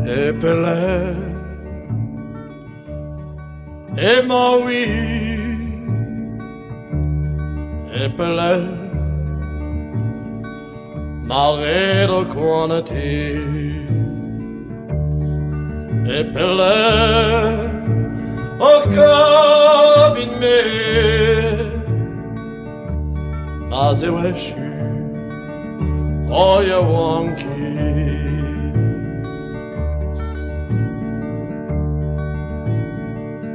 Epele e Maui Epele Maredo quantities Epele O cabin me Mas eu acho Olha wonky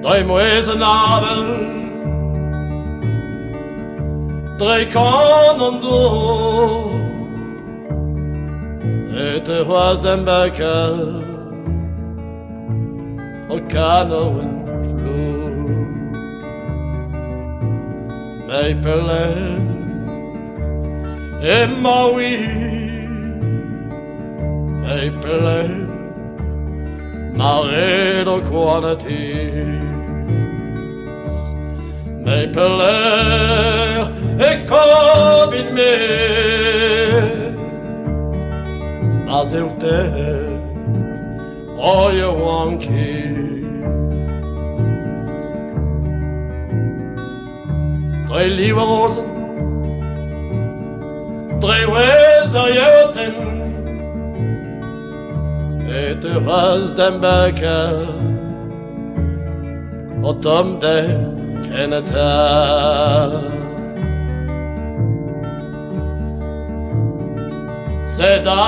Drei Mäusenabel, drei Kanondur, et was dem Bäcker, och kanonflor. Mejpele, Maui, Mejpele, Maredo quantities. Mejpele e cabin me Mas eu te olha wonky Drei lieve rosen Drei weserjöten Et was dem Bäcker Och de Keneta Seda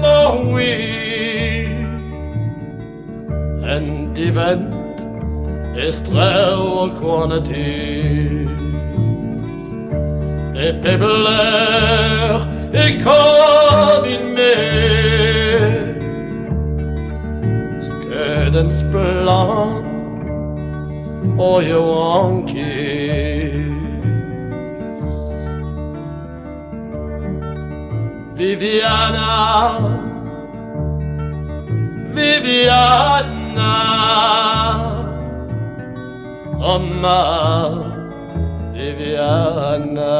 Maui And event ist rare quantities Et pebler et cabin me Sködens plan Och jag wankis Viviana Viviana Amma Viviana